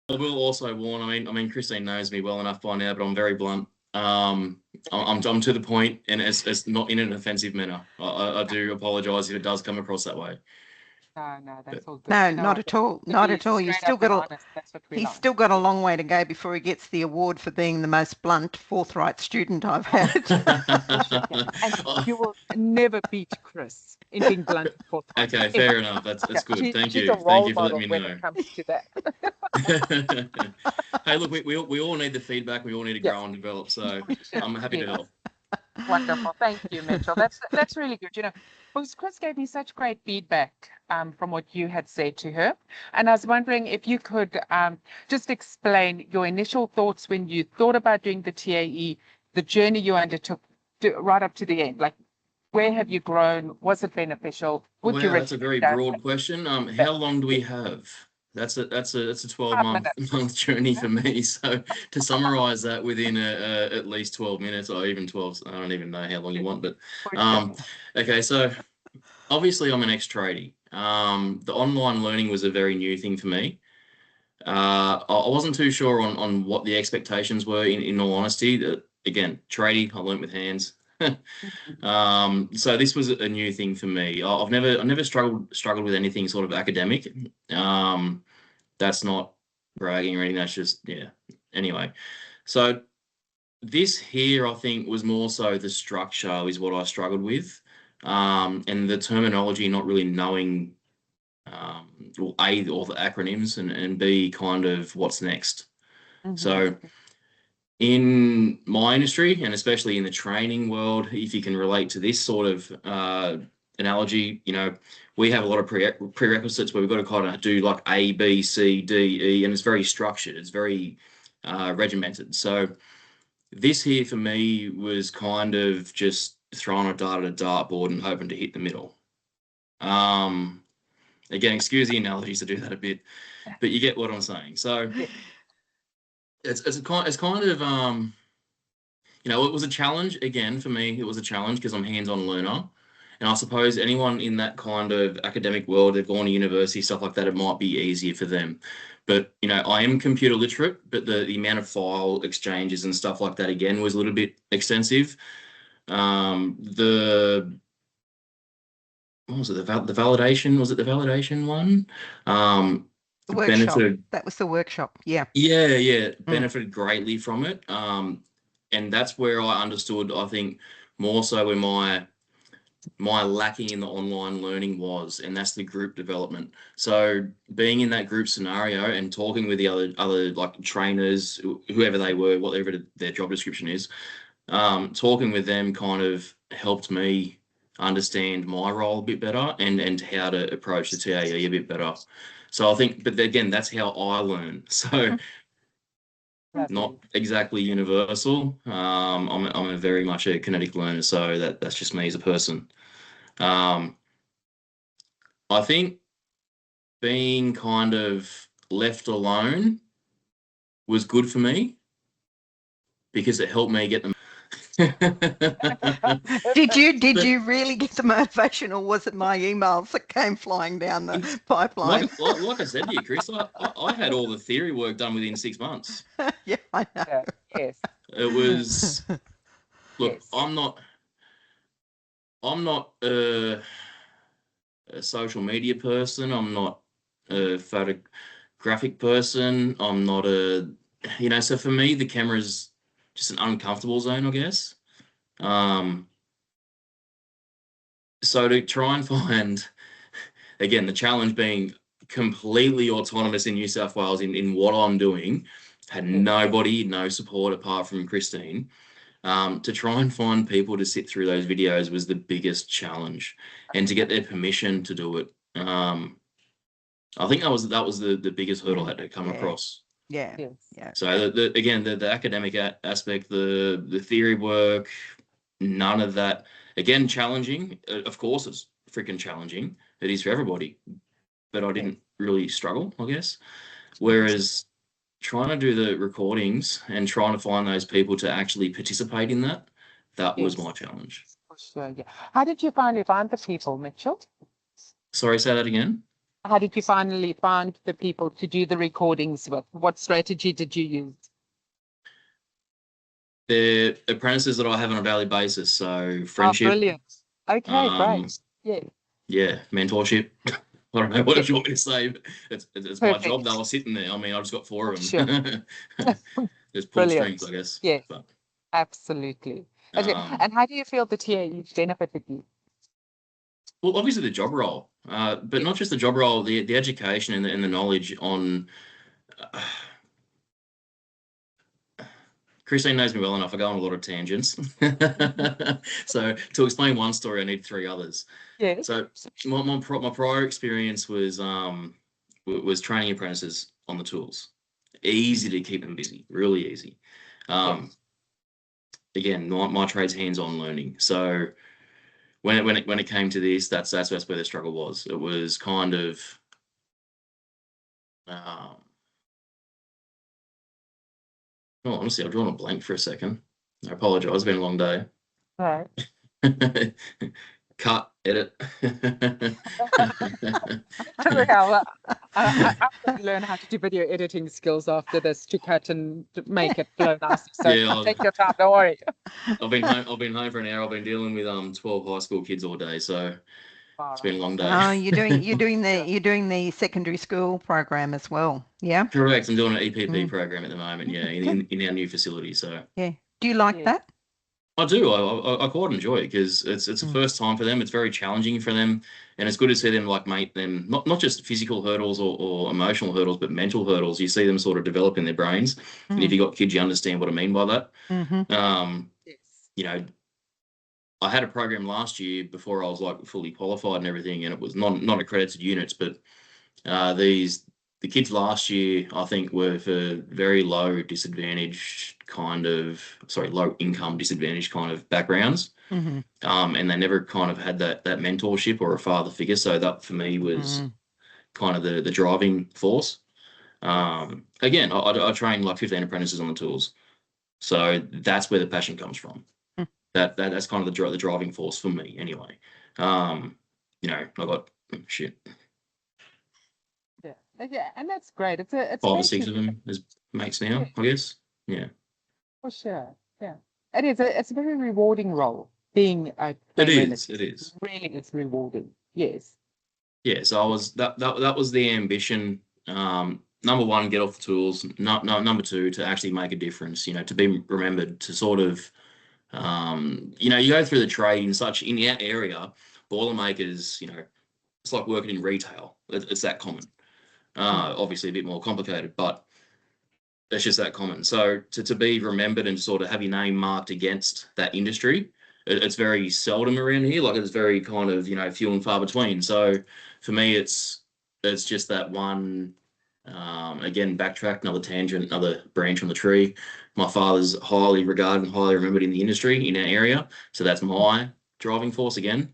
I will also warn. I mean, Christine knows me well enough by now, but I'm very blunt. I'm to the point, and it's not in an offensive manner. I do apologise if it does come across that way. No, that's all good. No, not at all. Not at all. He's still got a long way to go before he gets the award for being the most blunt, forthright student I've had. And you will never beat Chris in being blunt and forthright. Okay, fair enough. That's good. Thank you. She's a role Thank you for letting model me when know. it comes to that. Hey, look, we all need the feedback. We all need to grow and develop. So I'm happy to help. Wonderful. Thank you, Mitchell. That's really good. You know, because Chris gave me such great feedback from what you had said to her. And I was wondering if you could just explain your initial thoughts when you thought about doing the TAE, the journey you undertook right up to the end. Like, where have you grown? Was it beneficial? That's a very broad question. How long do we have? That's a 12-month journey for me. So to summarize that within at least 12 minutes or even 12, I don't even know how long you want, but okay. So obviously I'm an ex-tradie. The online learning was a very new thing for me. I wasn't too sure on what the expectations were in all honesty. Again, tradie, I learnt with hands. So this was a new thing for me. I've never struggled with anything sort of academic. That's not bragging or anything. That's just, yeah. Anyway, so this here, I think, was more so the structure is what I struggled with, and the terminology, not really knowing, well, A, all the acronyms, and B, kind of what's next. So in my industry, and especially in the training world, if you can relate to this sort of analogy, you know, we have a lot of prerequisites where we've got to kind of do like A, B, C, D, E, and it's very structured. It's very regimented. So this here for me was kind of just throwing a dart at a dartboard and hoping to hit the middle. Again, excuse the analogies to do that a bit, but you get what I'm saying. So it's kind of you know, it was a challenge. Again, for me, it was a challenge because I'm a hands-on learner. And I suppose anyone in that kind of academic world, they've gone to university, stuff like that, it might be easier for them. But, you know, I am computer literate, but the amount of file exchanges and stuff like that, again, was a little bit extensive. What was it? The validation? Was it the validation one? The workshop. That was the workshop. Yeah. Yeah. Benefited greatly from it. And that's where I understood, I think, more so where my lacking in the online learning was, and that's the group development. So being in that group scenario and talking with the other like trainers, whoever they were, whatever their job description is, talking with them kind of helped me understand my role a bit better and how to approach the TAE a bit better. So I think, but again, that's how I learn. So not exactly universal. I'm a very much a kinetic learner, so that's just me as a person. I think being kind of left alone was good for me because it helped me get them. Did you really get the motivation, or was it my emails that came flying down the pipeline? Like I said to you, Chris, I had all the theory work done within 6 months. Yeah, I know. Yes. It was, look, Yes. I'm not a social media person. I'm not a photographic person. I'm not so for me, the camera's just an uncomfortable zone, I guess. So to try and find, again, the challenge being completely autonomous in New South Wales in what I'm doing, had nobody, no support apart from Christine. To try and find people to sit through those videos was the biggest challenge, and to get their permission to do it. I think that was the biggest hurdle I had to come across. Yeah. So the academic aspect, the theory work, none of that. Again, challenging. Of course, it's freaking challenging. It is for everybody, but I didn't really struggle, I guess. Whereas trying to do the recordings and trying to find those people to actually participate in that was my challenge. For sure, yeah. How did you find the people, Mitchell? Sorry, say that again. How did you finally find the people to do the recordings with? What strategy did you use? They're apprentices that I have on a daily basis, so friendship. Oh, brilliant. Okay, great. Yeah. Yeah, mentorship. I don't know what else you want me to say, but it's my job. They Perfect. were sitting there. I mean, I just got four of Sure. them. Just pull Brilliant. strings, I guess. Yes, But, absolutely. Okay. And how do you feel the TAE benefited you? well, obviously the job role, but not just the job role, the education and the knowledge on. Christine knows me well enough. I go on a lot of tangents. So to explain one story, I need three others. Yes. So my prior experience was training apprentices on the tools. Easy to keep them busy, really easy. Again, my trade's hands-on learning. So when it came to this, that's where the struggle was. It was kind of honestly, I've drawn a blank for a second. I apologize. It's been a long day. Right. Cut, edit. Well, I learn how to do video editing skills after this to cut and to make it flow nicely. So Yeah, take your time. Don't worry. I've been home for an hour. I've been dealing with 12 high school kids all day, so it's been a long day. Oh, you're doing the secondary school program as well, yeah? Correct. I'm doing an EPP program at the moment. Yeah, in our new facility. So yeah, do you like that? I do. I quite enjoy it because it's the first time for them. It's very challenging for them, and it's good to see them make them not just physical hurdles or emotional hurdles, but mental hurdles. You see them sort of develop in their brains, and if you got kids, you understand what I mean by that. You know, I had a program last year before I was fully qualified and everything, and it was not accredited units, but the kids last year, I think, were for very low income disadvantaged kind of backgrounds. And they never kind of had that mentorship or a father figure. So that for me was kind of the driving force. Again, I trained 15 apprentices on the tools. So that's where the passion comes from. That's kind of the driving force for me anyway. I got shit. Yeah, and that's great. It's 5 or 6 of them as mates now, I guess. Yeah. For sure. Yeah. It's a very rewarding role being a trainer. It is. Really, it's rewarding. Yes. Yeah, so I was that was the ambition. Number one, get off the tools. Number two, to actually make a difference, to be remembered, to sort of you go through the trade in our area, Boilermakers, it's like working in retail. It's that common. Obviously a bit more complicated, but it's just that common. So to be remembered and sort of have your name marked against that industry, it's very seldom around here. It's very kind of, few and far between. So for me, it's just that one, again, backtrack, another tangent, another branch on the tree. My father's highly regarded and highly remembered in the industry in our area. So that's my driving force again.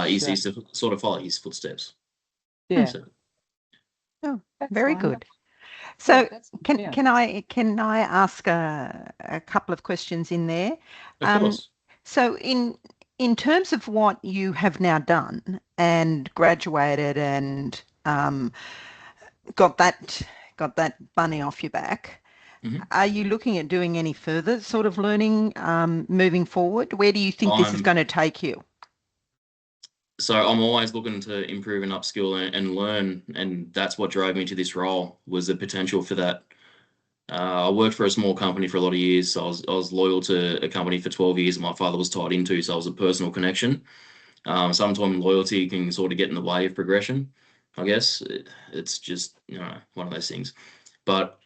He's to sort of follow his footsteps. Yeah. So. Oh, very good. So can I ask a couple of questions in there? Of course. So in terms of what you have now done and graduated and got that bunny off your back, are you looking at doing any further sort of learning moving forward? Where do you think this is going to take you? So I'm always looking to improve and upskill and learn, and that's what drove me to this role, was the potential for that. I worked for a small company for a lot of years. So I was loyal to a company for 12 years my father was tied into, so I was a personal connection. Sometimes loyalty can sort of get in the way of progression, I guess. It's just, one of those things. But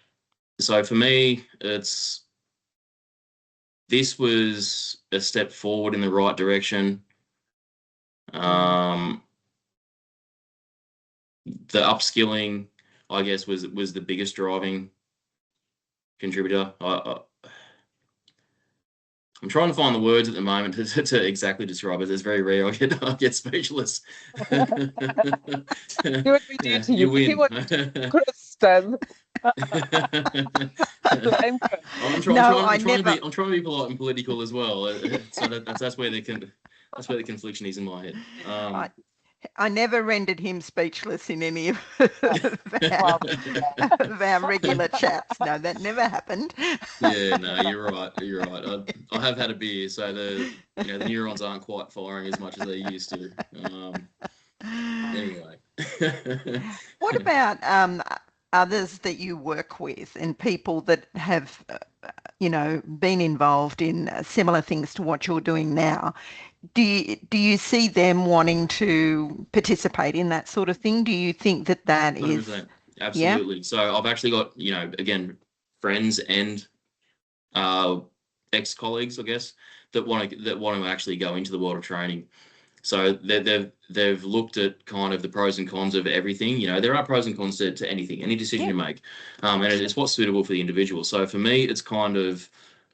so for me, this was a step forward in the right direction. The upskilling, I guess, was the biggest driving contributor. I'm trying to find the words at the moment to exactly describe it. It's very rare I get speechless. Do what we do to you. You win. Kristen. I'm trying to be polite and political as well. So that's where the confliction is in my head. I never rendered him speechless in any of Well, of our regular chats. No, that never happened. Yeah, no, you're right. You're right. I have had a beer, so the neurons aren't quite firing as much as they used to. Anyway. What about others that you work with and people that have, been involved in similar things to what you're doing now? Do you see them wanting to participate in that sort of thing? Do you think that is, 100%. yeah? Absolutely. So I've actually got, again, friends and ex-colleagues, I guess, that want to actually go into the world of training. So they've looked at kind of the pros and cons of everything. There are pros and cons to anything, any decision Yeah. you make, and it's what's suitable for the individual. So for me, it's kind of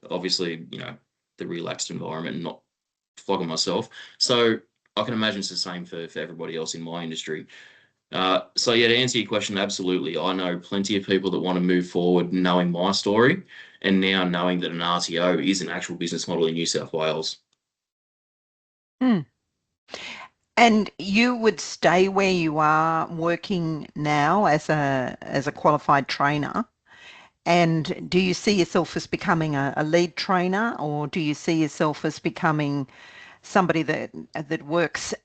obviously the relaxed environment and not flogging myself. So I can imagine it's the same for everybody else in my industry. So yeah, to answer your question, absolutely. I know plenty of people that want to move forward knowing my story and now knowing that an RTO is an actual business model in New South Wales. And you would stay where you are working now as a qualified trainer. And do you see yourself as becoming a lead trainer, or do you see yourself as becoming somebody that works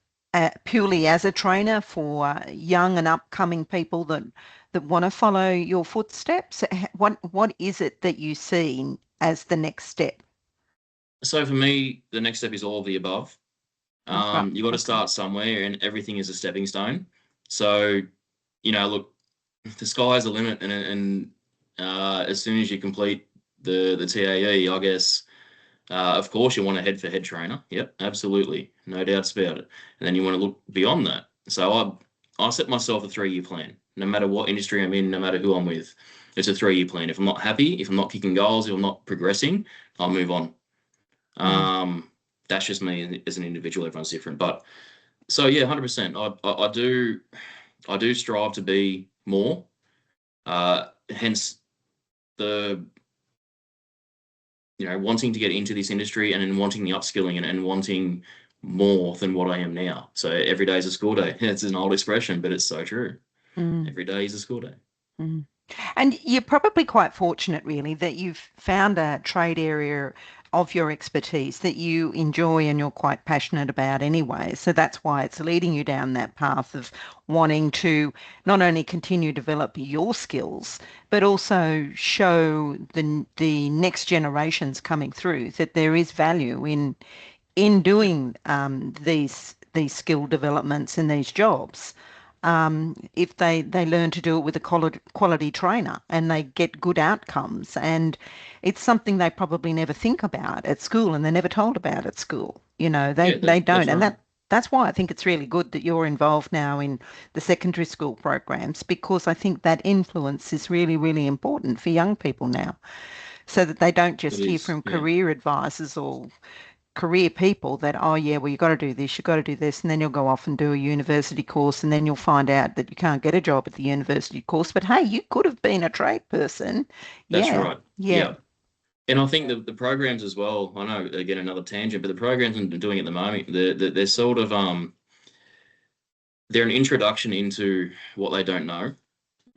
purely as a trainer for young and upcoming people that want to follow your footsteps? What is it that you see as the next step? So for me, the next step is all of the above. Okay. You got to start somewhere, and everything is a stepping stone. So, look, the sky's the limit, and as soon as you complete the TAE, I guess, of course, you want a head-for-head trainer. Yep, absolutely, no doubts about it. And then you want to look beyond that. So I set myself a 3-year plan. No matter what industry I'm in, no matter who I'm with, it's a 3-year plan. If I'm not happy, if I'm not kicking goals, if I'm not progressing, I'll move on. That's just me as an individual. Everyone's different, but so yeah, 100%. I do strive to be more. Hence the wanting to get into this industry and then wanting the upskilling and wanting more than what I am now. So every day is a school day. It's an old expression, but it's so true. Every day is a school day. And you're probably quite fortunate, really, that you've found a trade area of your expertise that you enjoy and you're quite passionate about anyway. So that's why it's leading you down that path of wanting to not only continue to develop your skills, but also show the next generations coming through that there is value in doing these skill developments in these jobs. If they learn to do it with a quality trainer and they get good outcomes. And it's something they probably never think about at school, and they're never told about at school. They don't. That's And right. that's why I think it's really good that you're involved now in the secondary school programs, because I think that influence is really, really important for young people now, so that they don't just It hear is. from Yeah. career advisors or career people that, oh yeah, well, you've got to do this, you've got to do this, and then you'll go off and do a university course, and then you'll find out that you can't get a job at the university course. But hey, you could have been a trade person. That's Yeah, right. yeah. And I think the programs as well, I know, again, another tangent, but the programs I'm doing at the moment, they're sort of, they're an introduction into what they don't know.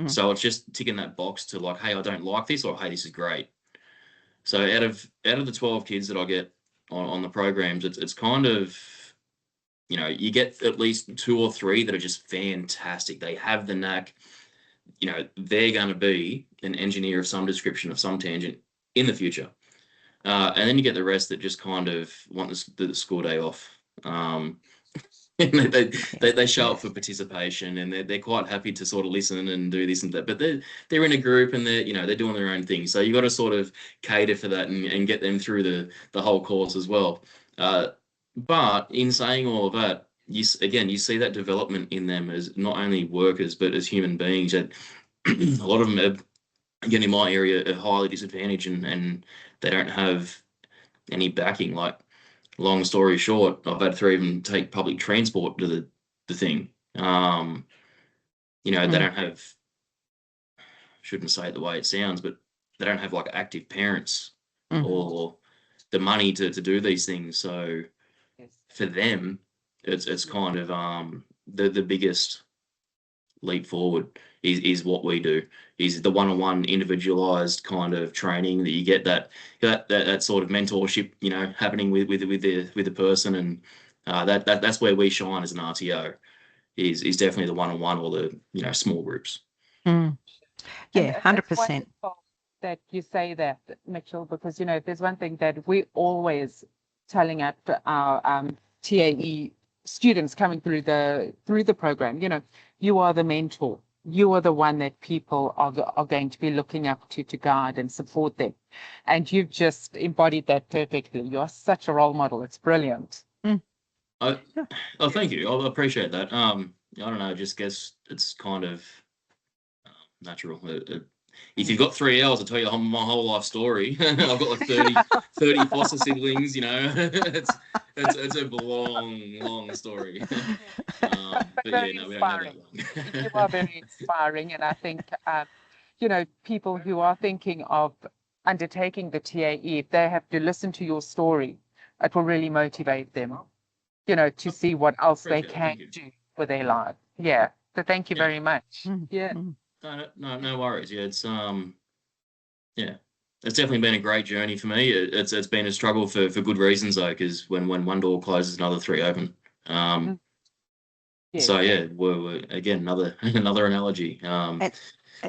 So it's just ticking that box to like, hey, I don't like this, or hey, this is great. So out of the 12 kids that I get on the programs, it's kind of, you get at least 2 or 3 that are just fantastic. They have the knack. They're going to be an engineer of some description, of some tangent in the future. And then you get the rest that just kind of want the school day off. They show up for participation, and they're quite happy to sort of listen and do this and that. But they're in a group, and they're doing their own thing. So you got to sort of cater for that and get them through the whole course as well. But in saying all of that, you see that development in them as not only workers but as human beings. That a lot of them are, again, in my area, are highly disadvantaged, and they don't have any backing. Like, long story short, I've had 3 of them take public transport to the thing. They don't have, shouldn't say it the way it sounds, but they don't have like active parents or the money to do these things. So Yes. for them, it's kind of the biggest leap forward is what we do, is the one-on-one individualized kind of training that you get, that sort of mentorship, happening with the person, and that's where we shine as an RTO, is definitely the one-on-one or the small groups. Yeah, And 100%. it's wonderful that you say that, Mitchell, because if there's one thing that we're always telling at our TAE students coming through the program, you are the mentor. You are the one that people are going to be looking up to guide and support them. And you've just embodied that perfectly. You are such a role model. It's brilliant. Oh, thank you. I appreciate that. I don't know. I just guess it's kind of natural. If you've got 3 hours, I'll tell you my whole life story. I've got like 30 foster siblings. It's a long story. But very we don't have that inspiring. long. You are very inspiring, and I think people who are thinking of undertaking the TAE, if they have to listen to your story, it will really motivate them, to see what else they can do for their life. Yeah. So thank you very much. Yeah. No worries. Yeah, it's it's definitely been a great journey for me. It's been a struggle for good reasons though, because when one door closes, another 3 open. Yes. So yeah, we're again another analogy.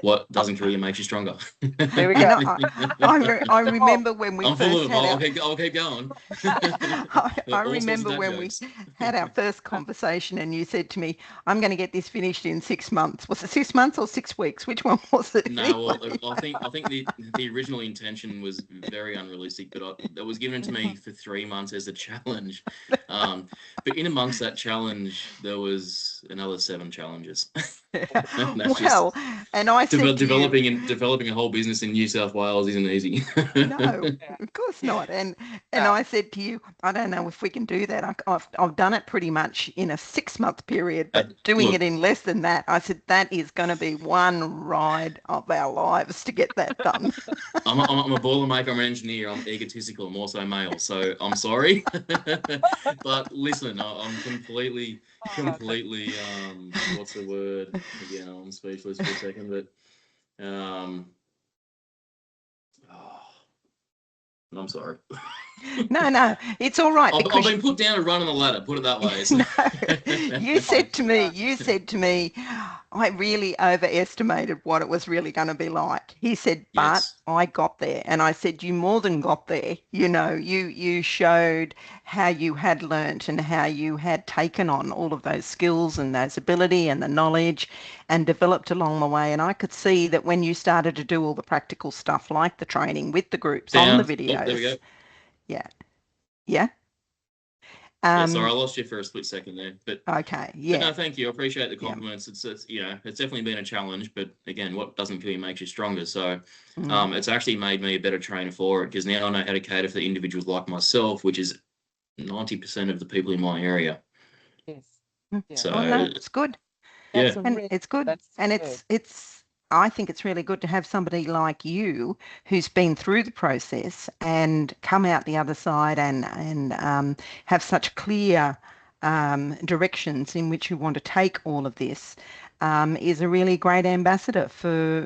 What doesn't kill you makes you stronger. There we go. I remember when we I'm full first of had I'll keep going. I remember when we had our first conversation and you said to me, I'm going to get this finished in 6 months. Was it 6 months or 6 weeks? Which one was it? No, well, I think the original intention was very unrealistic, but it was given to me for 3 months as a challenge. But in amongst that challenge, there was another 7 challenges. Well, and I said developing a whole business in New South Wales isn't easy. No, of course not. And I said to you, I don't know if we can do that. I've done it pretty much in a 6-month period, but doing it in less than that, I said that is going to be one ride of our lives to get that done. I'm a boilermaker. I'm an engineer. I'm egotistical. I'm also male, so I'm sorry. But listen, I'm completely. What's the word? Again, I'm speechless for a second, but I'm sorry. No, it's all right. I've been put down to run on the ladder, put it that way. No, you said to me, I really overestimated what it was really going to be like. He said, but Yes. I got there. And I said, you more than got there. You showed how you had learnt and how you had taken on all of those skills and those ability and the knowledge and developed along the way. And I could see that when you started to do all the practical stuff like the training with the groups on the videos. There we go. Yeah. Sorry, I lost you for a split second there. But okay, yeah. But no, thank you. I appreciate the compliments. Yeah. It's definitely been a challenge, but again, what doesn't kill you makes you stronger. So it's actually made me a better trainer for it, because now I know how to cater for individuals like myself, which is 90% of the people in my area. Yes. Yeah. So no, it's good. Yeah. And it's good. And it's I think it's really good to have somebody like you who's been through the process and come out the other side and have such clear directions in which you want to take all of this, is a really great ambassador for,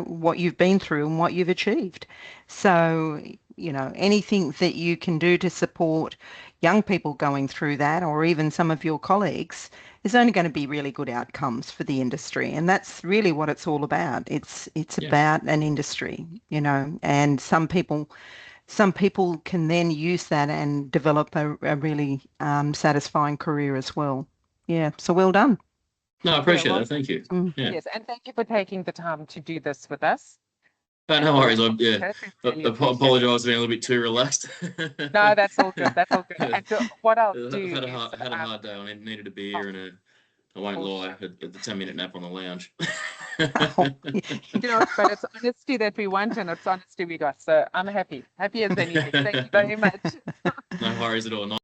what you've been through and what you've achieved. So, anything that you can do to support young people going through that, or even some of your colleagues, is only going to be really good outcomes for the industry. And that's really what it's all about. It's about an industry, and some people can then use that and develop a really satisfying career as well. Yeah, so well done. No, I appreciate that. Thank you. Yeah. Yes, and thank you for taking the time to do this with us. No worries. I apologise for being a little bit too relaxed. No, that's all good. That's all good. And so what I'll do had a hard day. I needed a beer and I won't lie, the 10-minute nap on the lounge. But it's honesty that we want, and it's honesty we got. So I'm happy as anything. Thank you very much. No worries at all.